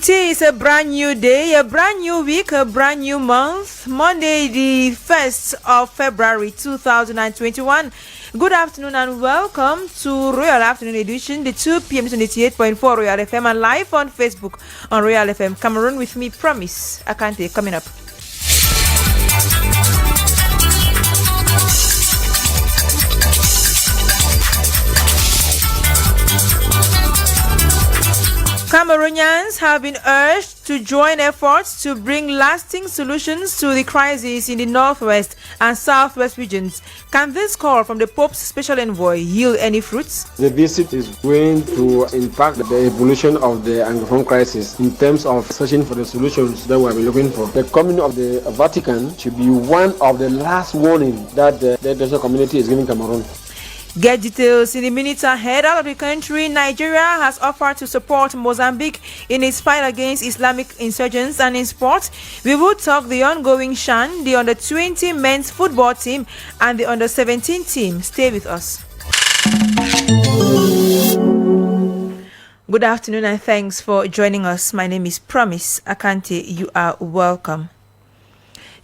It is a brand new day, a brand new week, a brand new month. Monday, the 1st of February 2021. Good afternoon and welcome to Royal Afternoon Edition, the 2 p.m. 28.4 Royal FM and live on Facebook on Royal FM Cameroon with me, Promise Akante, coming up. Cameroonians have been urged to join efforts to bring lasting solutions to the crisis in the northwest and southwest regions. Can this call from the Pope's special envoy yield any fruits? The visit is going to impact the evolution of the Anglophone crisis in terms of searching for the solutions that we have been looking for. The coming of the Vatican should be one of the last warning that the international community is giving Cameroon. Get details in the minutes ahead. Out of the country, Nigeria has offered to support Mozambique in its fight against Islamic insurgents. And in sport, we will talk the ongoing Shan, the under-20 men's football team and the under-17 team. Stay with us. Good afternoon and thanks for joining us. My name is Promise Akante. You are welcome.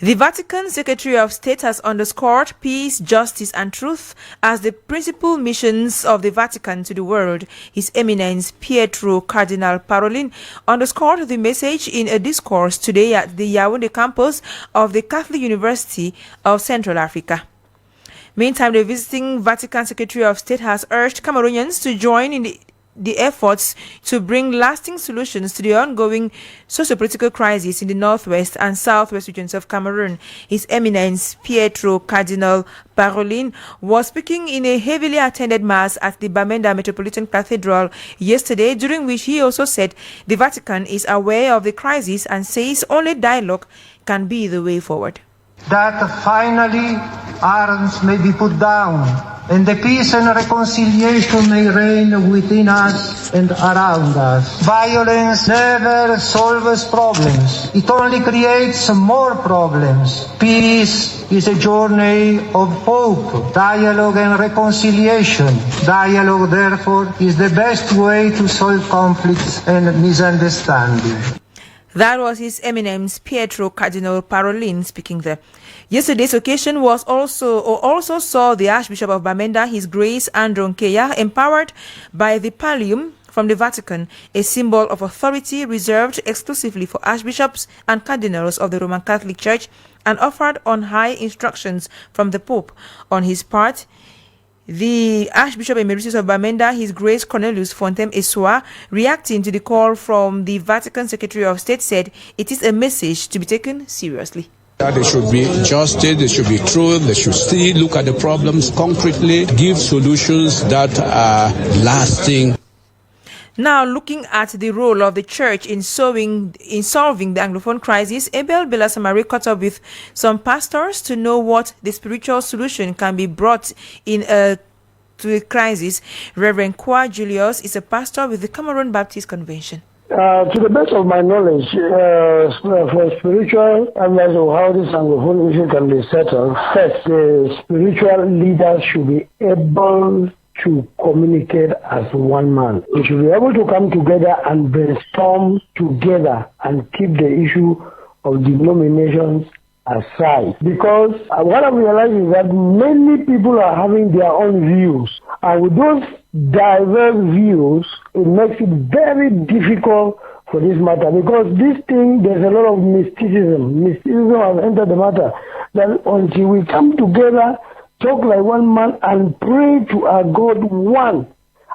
The Vatican Secretary of State has underscored peace, justice, and truth as the principal missions of the Vatican to the world. His Eminence Pietro Cardinal Parolin underscored the message in a discourse today at the Yaoundé campus of the Catholic University of Central Africa. Meantime, the visiting Vatican Secretary of State has urged Cameroonians to join in the efforts to bring lasting solutions to the ongoing socio-political crisis in the northwest and southwest regions of Cameroon. His Eminence Pietro Cardinal Parolin was speaking in a heavily attended mass at the Bamenda Metropolitan Cathedral yesterday, during which he also said the Vatican is aware of the crisis and says only dialogue can be the way forward. That finally arms may be put down and the peace and reconciliation may reign within us and around us. Violence never solves problems. It only creates more problems. Peace is a journey of hope, dialogue and reconciliation. Dialogue, therefore, is the best way to solve conflicts and misunderstandings. That was His Eminence Pietro Cardinal Parolin speaking there. Yesterday's occasion was also saw the Archbishop of Bamenda, His Grace Andrew Nkeya, empowered by the pallium from the Vatican, a symbol of authority reserved exclusively for archbishops and cardinals of the Roman Catholic Church, and offered on high instructions from the Pope. On his part, the Archbishop Emeritus of Bamenda, His Grace Cornelius Fontem Eswa, reacting to the call from the Vatican Secretary of State, said it is a message to be taken seriously. There should be justice, there should be truth, they should still look at the problems concretely, give solutions that are lasting. Now, looking at the role of the church in solving the Anglophone crisis, Abel Belasamari caught up with some pastors to know what the spiritual solution can be brought in to the crisis. Reverend Kwa Julius is a pastor with the Cameroon Baptist Convention. To the best of my knowledge, for spiritual advice of how this Anglophone issue can be settled, first, the spiritual leaders should be able to communicate as one man. We should be able to come together and brainstorm together and keep the issue of denominations aside. Because what I realize is that many people are having their own views. And with those diverse views, it makes it very difficult for this matter. Because this thing, there's a lot of mysticism. Mysticism has entered the matter. That until we come together, talk like one man and pray to our God one,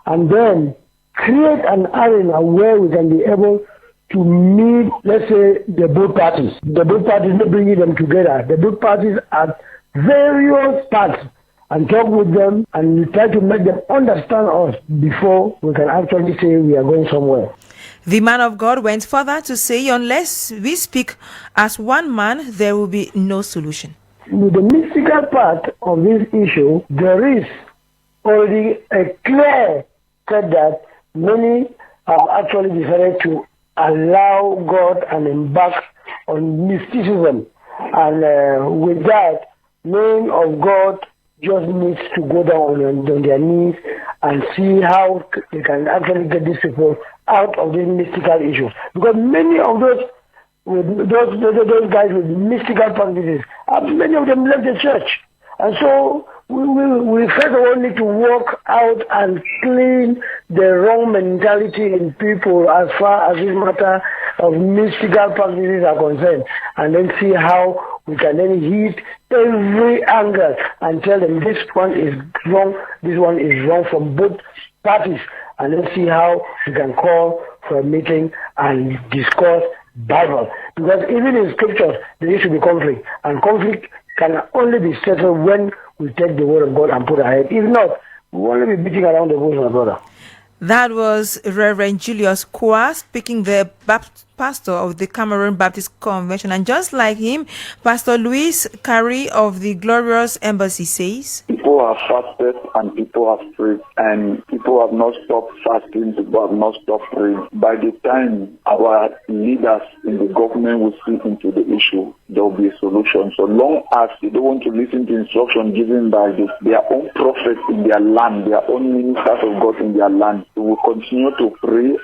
and then create an arena where we can be able to meet, let's say, the both parties. The both parties, not bringing them together. The both parties at various parts, and talk with them and try to make them understand us before we can actually say we are going somewhere. The man of God went further to say, unless we speak as one man, there will be no solution. With the mystical part of this issue, there is already a clear cut that many have actually decided to allow God and embark on mysticism. And with that, men of God just needs to go down on their knees and see how they can actually get these people out of these mystical issues. Because many of those guys with mystical practices, many of them left the church. And so we first of all need to work out and clean the wrong mentality in people as far as this matter of mystical practices are concerned, and then see how we can then hit every angle and tell them this one is wrong, this one is wrong from both parties, and then see how we can call for a meeting and discuss Bible. Because even in scriptures there used to be conflict, and conflict can only be settled when we take the word of God and put ahead. If not, we will only be beating around the bush, my brother. That was Reverend Julius Kwa speaking, the pastor of the Cameroon Baptist Convention. And just like him, Pastor Louis Carey of the Glorious Embassy says, people have fasted and people have prayed, and people have not stopped fasting, people have not stopped praying. By the time our leaders in the government will see into the issue, there will be a solution. So long as they don't want to listen to instruction given by their own prophets in their land, their own ministers of God in their land, they will continue to pray.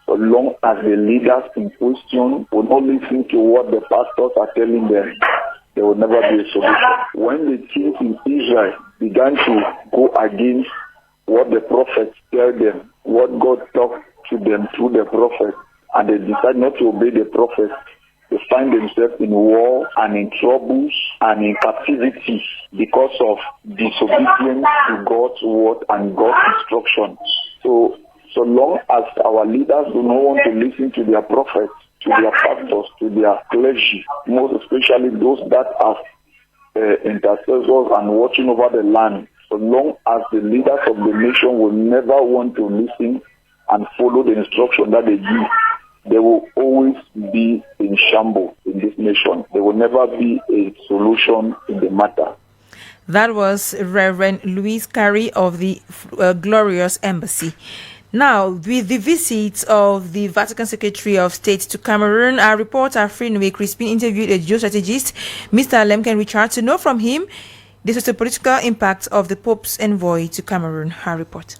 So long as the leaders in question will not listen to what the pastors are telling them, there will never be a solution. When the kings in Israel began to go against what the prophets tell them, what God talked to them through the prophets, and they decide not to obey the prophets, they find themselves in war and in troubles and in captivity because of disobedience to God's word and God's instruction. So long as our leaders do not want to listen to their prophets, to their pastors, to their clergy, most especially those that are intercessors and watching over the land, so long as the leaders of the nation will never want to listen and follow the instruction that they give, there will always be in shambles in this nation. There will never be a solution in the matter. That was Reverend Louis Carey of the Glorious Embassy. Now, with the visit of the Vatican Secretary of State to Cameroon, our reporter Frinwe Crispin interviewed a geostrategist, Mr. Lemken Richard, to know from him the sociopolitical impact of the Pope's envoy to Cameroon. Her report.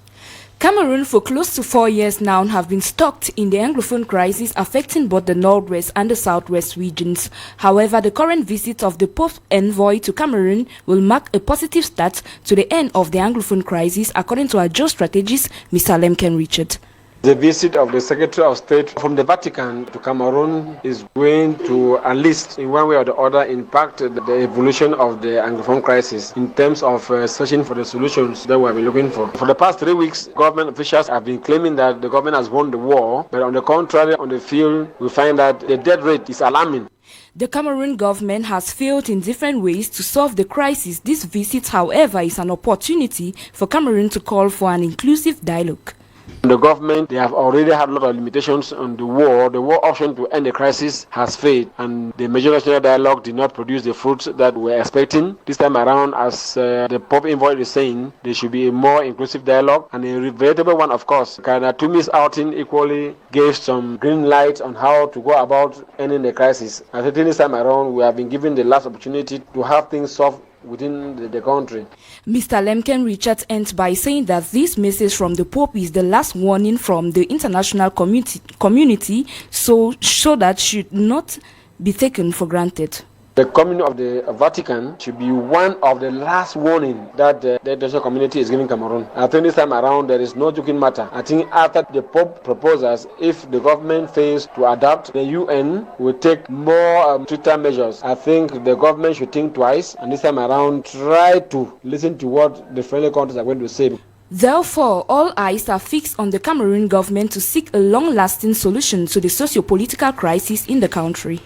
Cameroon for close to 4 years now have been stuck in the Anglophone crisis affecting both the northwest and the southwest regions. However, the current visit of the Pope's envoy to Cameroon will mark a positive start to the end of the Anglophone crisis, according to our geostrategist, Mr. Lemken Richard. The visit of the Secretary of State from the Vatican to Cameroon is going to, at least in one way or the other, impact the evolution of the Anglophone crisis in terms of searching for the solutions that we have been looking for. For the past 3 weeks, government officials have been claiming that the government has won the war, but on the contrary, on the field, we find that the death rate is alarming. The Cameroon government has failed in different ways to solve the crisis. This visit, however, is an opportunity for Cameroon to call for an inclusive dialogue. The government, they have already had a lot of limitations on the war. The war option to end the crisis has failed, and the major national dialogue did not produce the fruits that we were expecting. This time around, as the Pope envoy is saying, there should be a more inclusive dialogue, and a veritable one, of course. Kanatumi's outing equally gave some green light on how to go about ending the crisis. I think this time around, we have been given the last opportunity to have things solved within the country. Mr. Lemken Richards ends by saying that this message from the Pope is the last warning from the international community, so that should not be taken for granted. The coming of the Vatican should be one of the last warning that the international community is giving Cameroon. I think this time around there is no joking matter. I think after the Pope proposes, if the government fails to adapt, the UN will take more stricter measures. I think the government should think twice, and this time around try to listen to what the friendly countries are going to say. Therefore, all eyes are fixed on the Cameroon government to seek a long-lasting solution to the socio-political crisis in the country.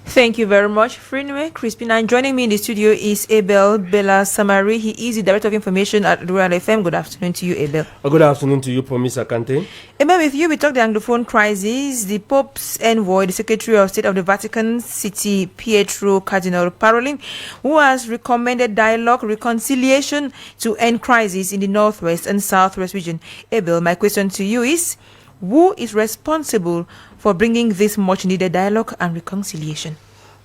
Thank you very much, Frinwe Crispin. And joining me in the studio is Abel Bella Samari. He is the Director of Information at Rural FM. Good afternoon to you, Abel. Good afternoon to you, Promise Akante. Abel, with you, we talk the Anglophone crisis. The Pope's envoy, the Secretary of State of the Vatican City, Pietro Cardinal Parolin, who has recommended dialogue, reconciliation to end crisis in the northwest and southwest region. Abel, my question to you is, who is responsible for bringing this much needed dialogue and reconciliation?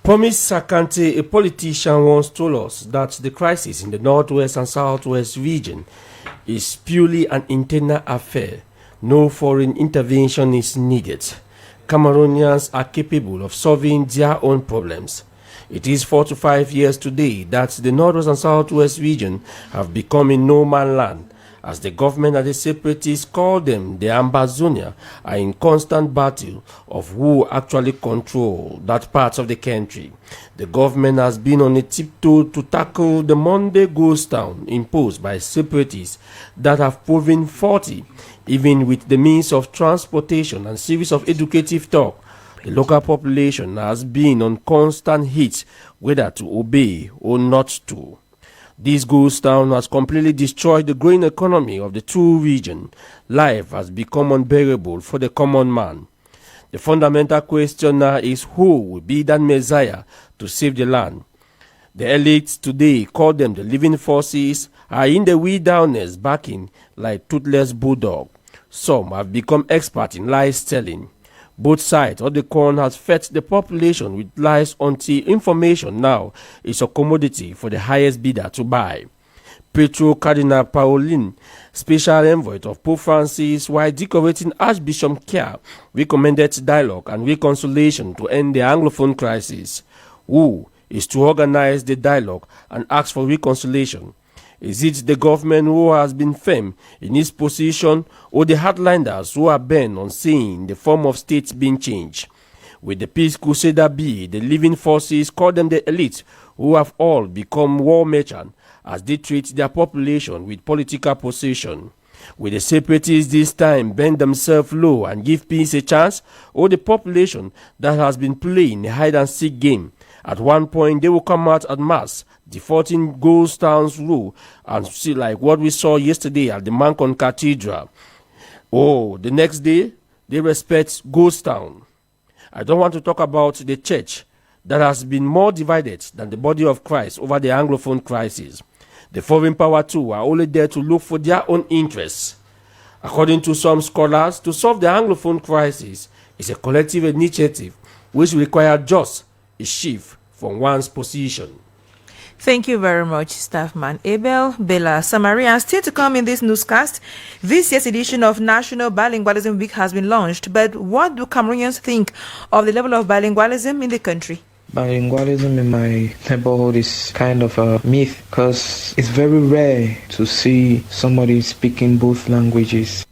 Promise Sakante, a politician, once told us that the crisis in the northwest and southwest region is purely an internal affair. No foreign intervention is needed. Cameroonians are capable of solving their own problems. It is 4 to 5 years today that the northwest and southwest region have become a no-man land, as the government and the separatists call them, the Ambazonia, are in constant battle of who actually control that part of the country. The government has been on a tiptoe to tackle the Monday ghost town imposed by separatists that have proven faulty, even with the means of transportation and series of educative talk. The local population has been on constant hit whether to obey or not to. This ghost town has completely destroyed the growing economy of the two regions. Life has become unbearable for the common man. The fundamental question now is who will be that messiah to save the land. The elites today, call them the living forces, are in the wilderness backing like toothless bulldog. Some have become experts in lies telling. Both sides of the coin has fed the population with lies until information now is a commodity for the highest bidder to buy. Petro Cardinal Parolin, special envoy of Pope Francis, while decorating Archbishop Kia, recommended dialogue and reconciliation to end the Anglophone crisis. Who is to organize the dialogue and ask for reconciliation? Is it the government who has been firm in its position, or the hardliners who are bent on seeing the form of state being changed? Will the peace crusader be the living forces, call them the elite, who have all become war merchants as they treat their population with political possession? Will the separatists this time bend themselves low and give peace a chance, or the population that has been playing a hide-and-seek game? At one point, they will come out en masse, defaulting ghost town's rule, and see like what we saw yesterday at the Mancon Cathedral. Oh, the next day, they respect ghost town. I don't want to talk about the church that has been more divided than the body of Christ over the Anglophone crisis. The foreign power too are only there to look for their own interests. According to some scholars, to solve the Anglophone crisis is a collective initiative which requires just a shift from one's position. Thank you very much, Staffman Abel Bella Samaria. Still to come in this newscast, this year's edition of National Bilingualism Week has been launched. But what do Cameroonians think of the level of bilingualism in the country? Bilingualism in my neighborhood is kind of a myth because it's very rare to see somebody speaking both languages.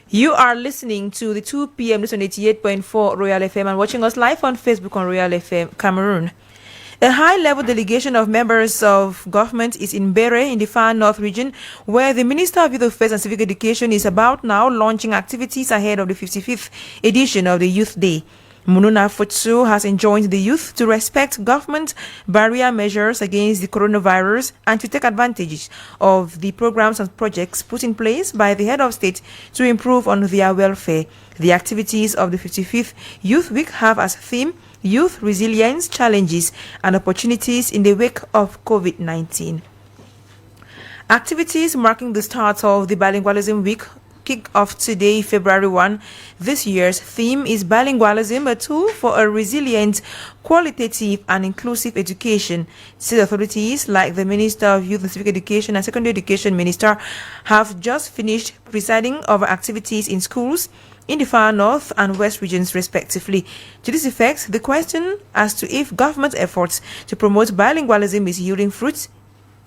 You are listening to the 2 p.m. news on 88.4 Royal FM and watching us live on Facebook on Royal FM Cameroon. A high-level delegation of members of government is in Bere in the far north region, where the Minister of Youth Affairs and Civic Education is about now launching activities ahead of the 55th edition of the Youth Day. Mununa Futsu has enjoined the youth to respect government barrier measures against the coronavirus and to take advantage of the programs and projects put in place by the head of state to improve on their welfare. The activities of the 55th Youth Week have as theme Youth Resilience, Challenges and Opportunities in the Wake of COVID-19. Activities marking the start of the Bilingualism Week kick off today, February 1. This year's theme is Bilingualism, a tool for a resilient, qualitative and inclusive education. State authorities like the Minister of Youth and Civic Education and Secondary Education Minister have just finished presiding over activities in schools in the far north and west regions respectively. To this effect, the question as to if government efforts to promote bilingualism is yielding fruits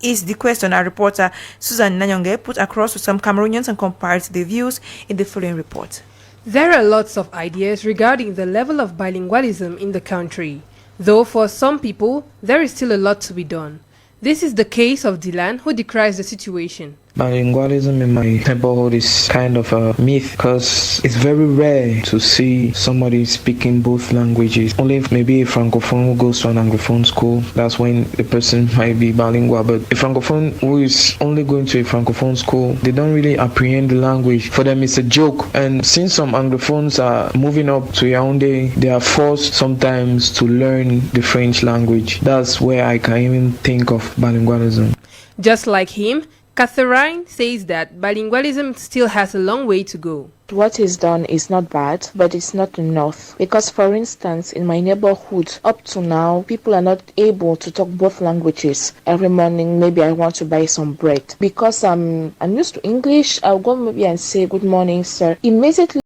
is the question our reporter Susan Nanyonge put across to some Cameroonians and compared the views in the following report. There are lots of ideas regarding the level of bilingualism in the country, though for some people there is still a lot to be done. This is the case of Dylan, who decries the situation. Bilingualism in my neighborhood is kind of a myth because it's very rare to see somebody speaking both languages. Only if maybe a francophone who goes to an anglophone school, that's when the person might be bilingual. But a francophone who is only going to a francophone school, they don't really apprehend the language. For them, it's a joke. And since some anglophones are moving up to Yaoundé, they are forced sometimes to learn the French language. That's where I can even think of bilingualism. Just like him, Catherine says that bilingualism still has a long way to go. What is done is not bad, but it's not enough. Because, for instance, in my neighborhood, up to now, people are not able to talk both languages. Every morning, maybe I want to buy some bread. Because I'm used to English, I'll go maybe and say, "Good morning, sir." Immediately,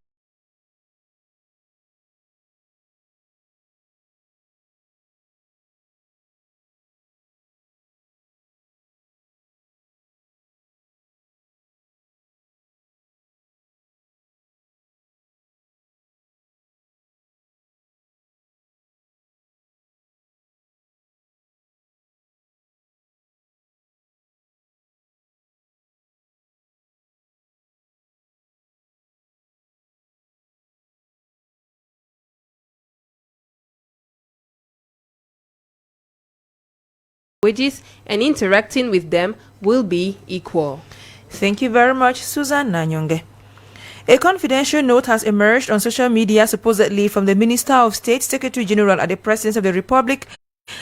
wages and interacting with them will be equal. Thank you very much, Susan Nanyonge. A confidential note has emerged on social media supposedly from the Minister of State, Secretary General at the Presidency of the Republic,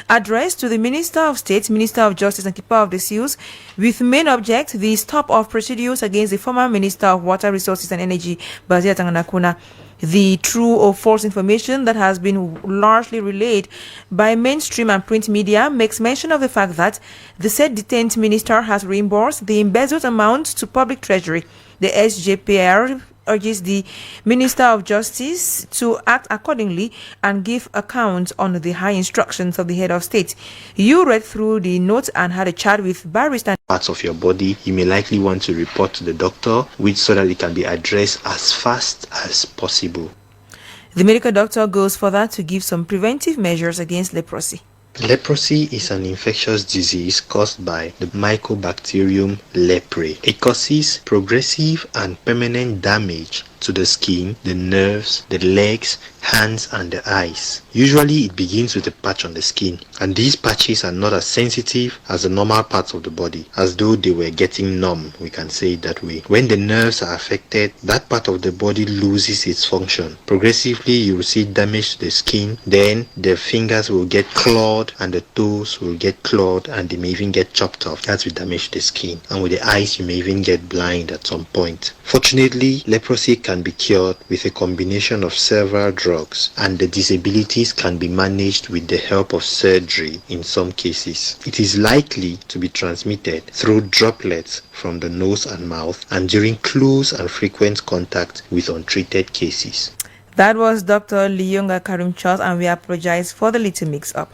addressed to the Minister of State, Minister of Justice and Keeper of the Seals, with main object the stop of procedures against the former Minister of Water Resources and Energy, Bazia Tanganakuna. The true or false information that has been largely relayed by mainstream and print media makes mention of the fact that the said detained minister has reimbursed the embezzled amount to public treasury. The SJPR urges the Minister of Justice to act accordingly and give account on the high instructions of the head of state. You read through the note and had a chat with barrister. Parts of your body, you may likely want to report to the doctor, which so that it can be addressed as fast as possible. The medical doctor goes further to give some preventive measures against leprosy. Leprosy is an infectious disease caused by the Mycobacterium leprae. It causes progressive and permanent damage to the skin, the nerves, the legs, hands and the eyes. Usually it begins with a patch on the skin, and these patches are not as sensitive as the normal parts of the body, as though they were getting numb, we can say it that way. When the nerves are affected, that part of the body loses its function. Progressively you will see damage to the skin, then the fingers will get clawed and the toes will get clawed and they may even get chopped off. That will damage the skin, and with the eyes you may even get blind at some point. Fortunately, leprosy can be cured with a combination of several drugs, and the disabilities can be managed with the help of surgery in some cases. It is likely to be transmitted through droplets from the nose and mouth and during close and frequent contact with untreated cases. That was Dr. Liyonga Karim Charles, and we apologize for the little mix-up.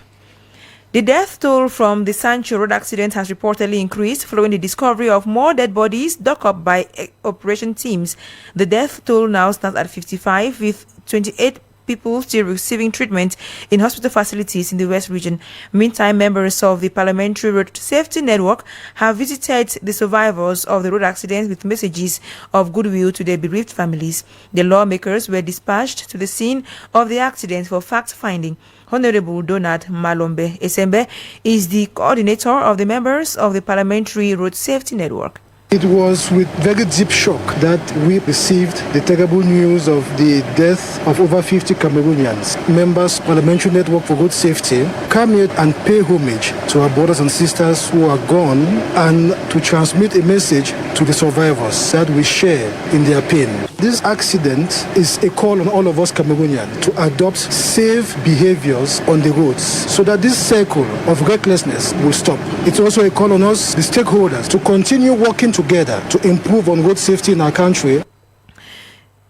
The death toll from the Sancho Road accident has reportedly increased following the discovery of more dead bodies dug up by operation teams. The death toll now stands at 55, with 28 people still receiving treatment in hospital facilities in the West region. Meantime, members of the Parliamentary Road Safety Network have visited the survivors of the road accident with messages of goodwill to their bereaved families. The lawmakers were dispatched to the scene of the accident for fact-finding. Honorable Donald Malombe Esembe is the coordinator of the members of the Parliamentary Road Safety Network. It was with very deep shock that we received the terrible news of the death of over 50 Cameroonians. Members of the Parliamentary Network for Road Safety come here and pay homage to our brothers and sisters who are gone, and to transmit a message to the survivors that we share in their pain. This accident is a call on all of us Cameroonians to adopt safe behaviors on the roads so that this cycle of recklessness will stop. It's also a call on us, the stakeholders, to continue working together to improve on road safety in our country.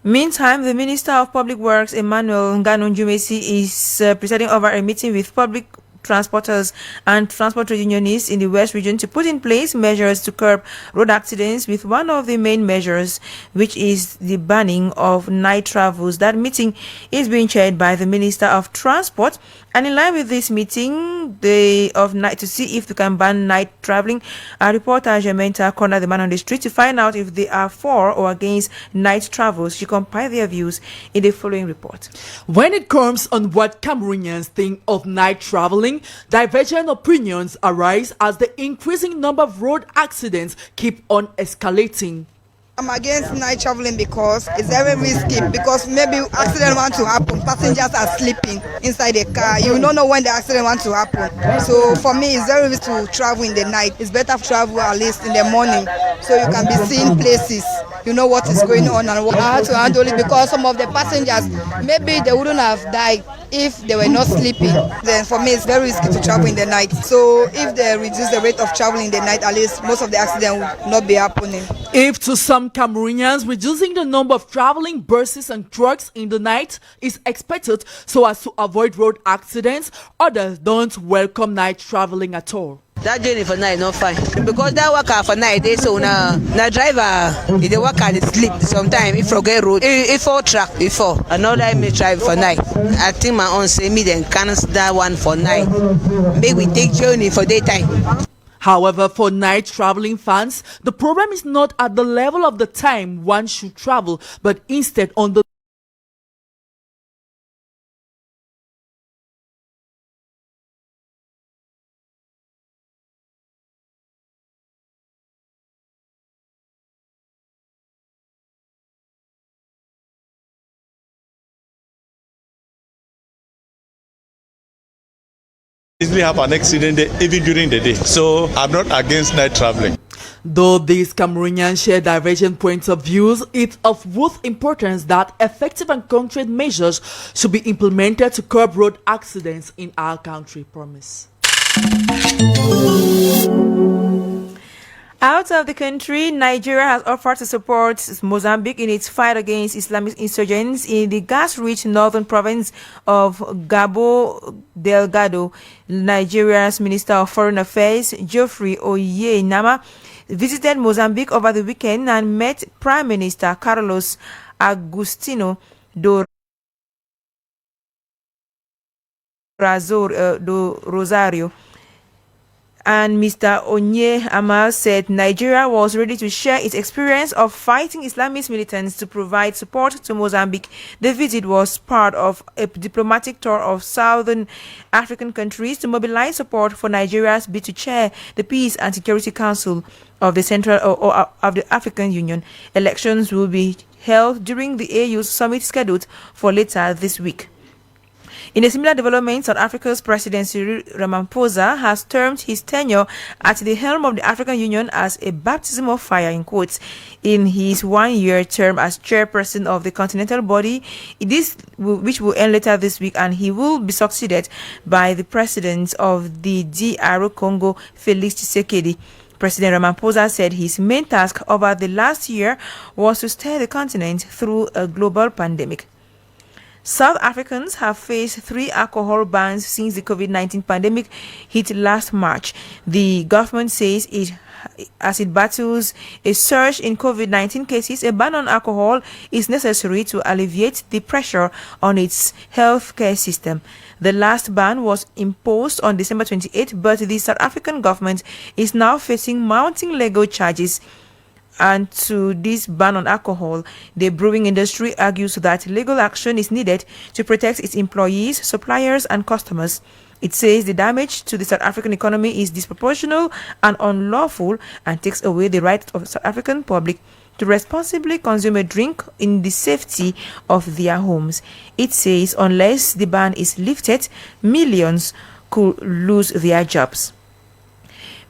Meantime, the Minister of Public Works, Emmanuel Nganonjumesi, is presiding over a meeting with public transporters and transport unionists in the West region to put in place measures to curb road accidents, with one of the main measures, which is the banning of night travels. That meeting is being chaired by the Minister of Transport, and in line with this meeting to see if they can ban night traveling, our reporter Jamenta cornered the man on the street to find out if they are for or against night travels. She compiled their views in the following report. When it comes on what Cameroonians think of night traveling, divergent opinions arise as the increasing number of road accidents keep on escalating. I'm against night traveling because it's very risky, because maybe accident want to happen. Passengers are sleeping inside the car. You don't know when the accident want to happen. So for me, it's very risky to travel in the night. It's better to travel at least in the morning, so you can be seeing places. You know what is going on and how to handle it, because some of the passengers, maybe they wouldn't have died if they were not sleeping. Then for me, it's very risky to travel in the night. So if they reduce the rate of traveling in the night, at least most of the accident will not be happening. If to some Cameroonians, reducing the number of traveling buses and trucks in the night is expected so as to avoid road accidents, others don't welcome night traveling at all. That journey for night not fine, because that worker for night they so na driver if the worker dey sleep sometimes if forget road if for track before another me drive for night. I think my own say me then cancel that one for night, make we take journey for daytime. However, for night traveling fans, the problem is not at the level of the time one should travel, but instead on the easily have an accident even during the day, so I'm not against night traveling. Though these Cameroonians share divergent points of views, it's of both importance that effective and concrete measures should be implemented to curb road accidents in our country. Promise. Out of the country, Nigeria has offered to support Mozambique in its fight against Islamist insurgents in the gas-rich northern province of Cabo Delgado. Nigeria's Minister of Foreign Affairs, Geoffrey Onyenama, visited Mozambique over the weekend and met Prime Minister Carlos Agostinho do Rosario. And Mr. Onyenama said Nigeria was ready to share its experience of fighting Islamist militants to provide support to Mozambique. The visit was part of a diplomatic tour of southern African countries to mobilize support for Nigeria's bid to chair the Peace and Security Council of the Central of the African Union. Elections will be held during the AU's summit scheduled for later this week. In a similar development, South Africa's President Cyril Ramaphosa has termed his tenure at the helm of the African Union as a baptism of fire, in quotes, in his one-year term as chairperson of the continental body, which will end later this week, and he will be succeeded by the president of the DR Congo, Felix Tshisekedi. President Ramaphosa said his main task over the last year was to steer the continent through a global pandemic. South Africans have faced 3 alcohol bans since the COVID-19 pandemic hit last March. The government says as it battles a surge in COVID-19 cases, a ban on alcohol is necessary to alleviate the pressure on its healthcare system. The last ban was imposed on December 28, but the South African government is now facing mounting legal charges. And to this ban on alcohol, the brewing industry argues that legal action is needed to protect its employees, suppliers, and customers. It says the damage to the South African economy is disproportional and unlawful and takes away the right of the South African public to responsibly consume a drink in the safety of their homes. It says unless the ban is lifted, millions could lose their jobs.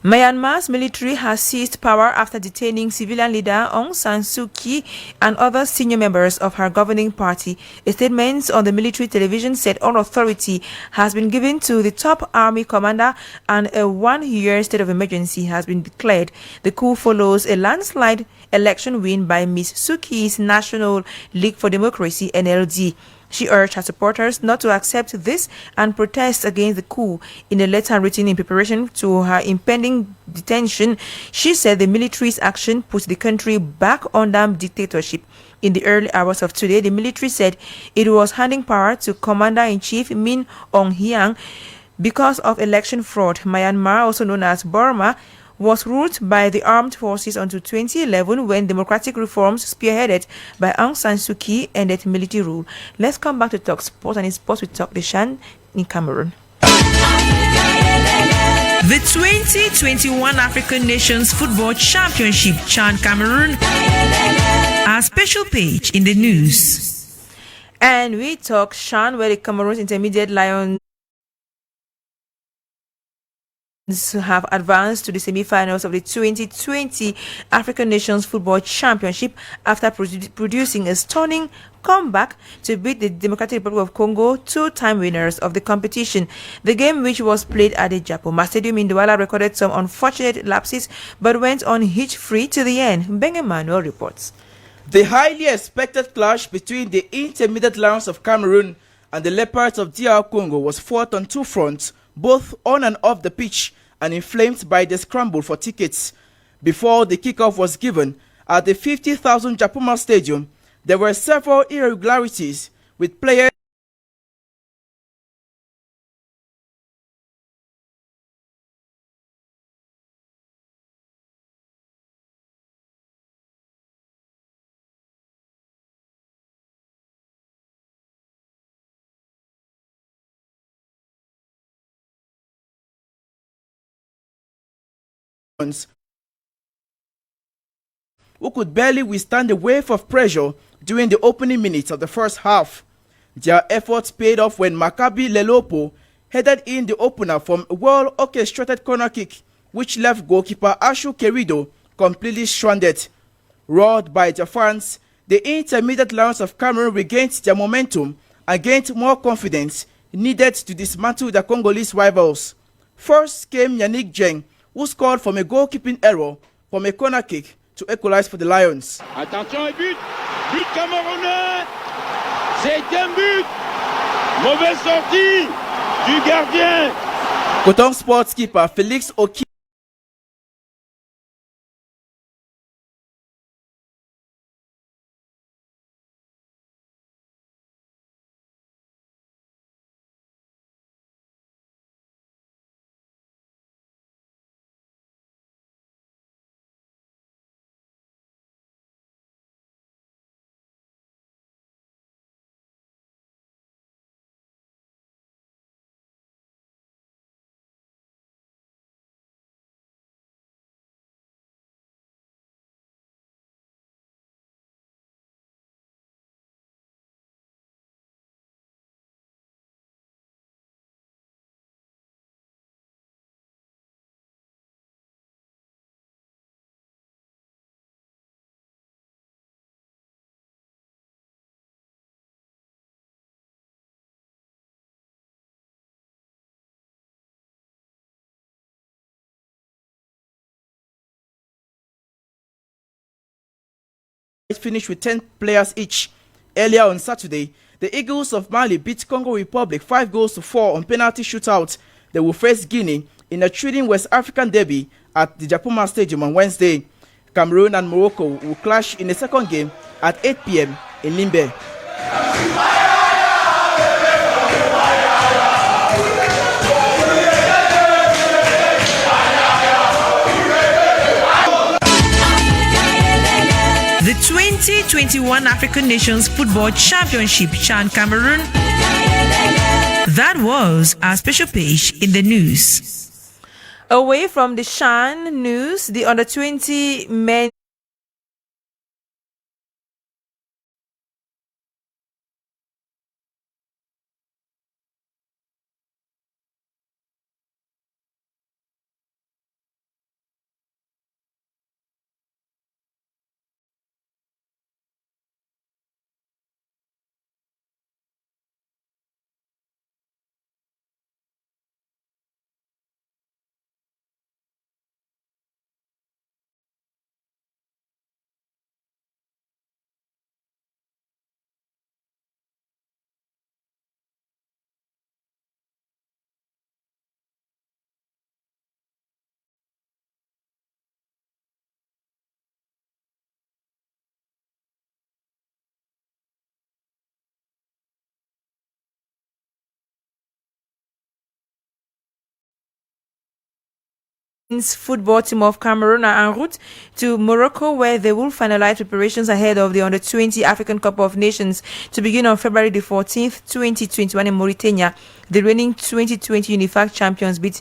Myanmar's military has seized power after detaining civilian leader Aung San Suu Kyi and other senior members of her governing party. A statement on the military television said all authority has been given to the top army commander and a one-year state of emergency has been declared. The coup follows a landslide election win by Ms. Suu Kyi's National League for Democracy, NLD. She urged her supporters not to accept this and protest against the coup. In a letter written in preparation to her impending detention, she said the military's action put the country back under dictatorship. In the early hours of today, the military said it was handing power to Commander-in-Chief Min Aung Hlaing because of election fraud. Myanmar, also known as Burma, was ruled by the armed forces until 2011 when democratic reforms spearheaded by Aung San Suu Kyi ended military rule. Let's come back to talk sports, and in sports we talk the Shan in Cameroon. The 2021 African Nations Football Championship Chan Cameroon, our special page in the news. And we talk Chan, where the Cameroon's intermediate Lions have advanced to the semi-finals of the 2020 African Nations Football Championship after producing a stunning comeback to beat the Democratic Republic of Congo, two-time winners of the competition. The game, which was played at the Japoma Stadium in Douala, recorded some unfortunate lapses but went on hitch-free to the end. Ben Emmanuel reports. The highly expected clash between the intermediate Lions of Cameroon and the Leopards of DR Congo was fought on two fronts, both on and off the pitch, and inflamed by the scramble for tickets. Before the kickoff was given at the 50,000 Japoma Stadium, there were several irregularities, with players who could barely withstand the wave of pressure during the opening minutes of the first half. Their efforts paid off when Maccabi Lelopo headed in the opener from a well-orchestrated corner kick, which left goalkeeper Ashu Kerido completely stranded. Roared by their fans, the intermediate Lions of Cameroon regained their momentum and gained more confidence needed to dismantle their Congolese rivals. First came Yannick Dieng, who scored from a goalkeeping error from a corner kick to equalize for the Lions. Attention et but! But camerounais! C'est un but! Mauvaise sortie du gardien! Coton Sports keeper Felix Oki finished with 10 players each. Earlier on Saturday, the Eagles of Mali beat Congo Republic 5-4 on penalty shootout. They will face Guinea in a thrilling West African derby at the Japoma Stadium on Wednesday. Cameroon and Morocco will clash in the second game at 8 p.m. in Limbe. The 2021 African Nations Football Championship Chan Cameroon. That was our special page in the news. Away from the Chan news, the under-20 men Football team of Cameroon are en route to Morocco, where they will finalize preparations ahead of the Under-20 African Cup of Nations to begin on February the 14th, 2021 in Mauritania. The reigning 2020 UNIFAC champions beat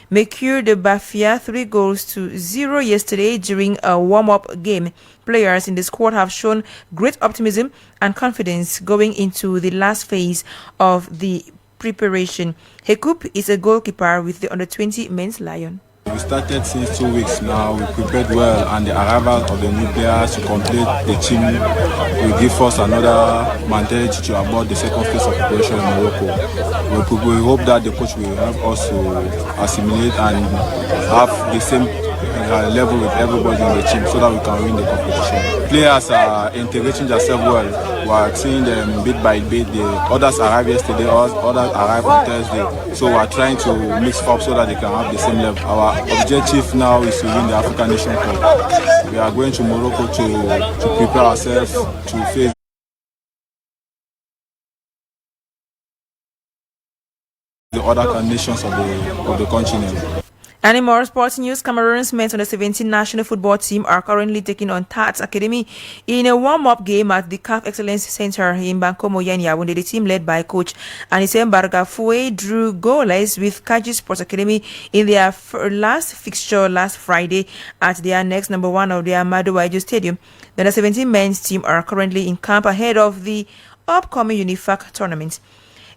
Mercure de Bafia 3-0 yesterday during a warm-up game. Players in the squad have shown great optimism and confidence going into the last phase of the preparation. Hekup is a goalkeeper with the Under-20 men's Lion. We started since 2 weeks now. We prepared well, and the arrival of the new players to complete the team will give us another mandate to abort the second phase of preparation in Morocco. We hope that the coach will help us to assimilate and have the same level with everybody in the team so that we can win the competition. Players are integrating themselves well. We are seeing them bit by bit. The others arrived yesterday, others arrived on Thursday. So we are trying to mix up so that they can have the same level. Our objective now is to win the African Nation Cup. We are going to Morocco to prepare ourselves to face the other nations of the continent. And in more sports news, Cameroon's men's under-17 national football team are currently taking on Tats Academy in a warm-up game at the CAF Excellence Center in Bankomo, Yaoundé. The team led by coach Anissé Bargafoué drew goalless with Kaji Sports Academy in their last fixture last Friday at their next number 1 of the Amadou Waijo Stadium. The under-17 men's team are currently in camp ahead of the upcoming UNIFAC tournament.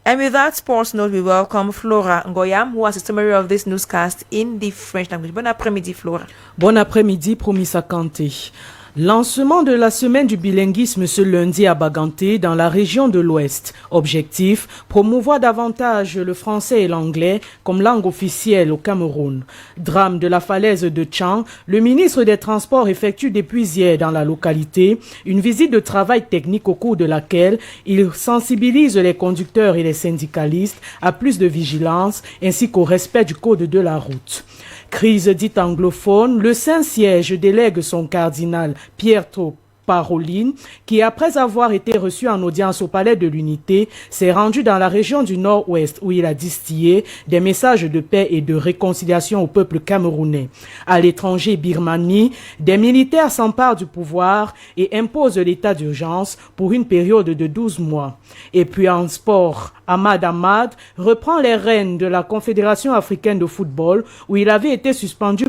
And with that sports note, we welcome Flora Ngoyam, who has a summary of this newscast in the French language. Bon après-midi, Flora. Bon après-midi, Promis Akante. Lancement de la semaine du bilinguisme ce lundi à Baganté dans la région de l'Ouest. Objectif, promouvoir davantage le français et l'anglais comme langue officielle au Cameroun. Drame de la falaise de Tchang, le ministre des Transports effectue depuis hier dans la localité une visite de travail technique au cours de laquelle il sensibilise les conducteurs et les syndicalistes à plus de vigilance ainsi qu'au respect du code de la route. Crise dite anglophone, le Saint-Siège délègue son cardinal Pietro Parolin, qui après avoir été reçu en audience au Palais de l'Unité, s'est rendu dans la région du Nord-Ouest où il a distillé des messages de paix et de réconciliation au peuple camerounais. À l'étranger, Birmanie, des militaires s'emparent du pouvoir et imposent l'état d'urgence pour une période de 12 mois. Et puis en sport, Ahmad reprend les rênes de la Confédération africaine de football où il avait été suspendu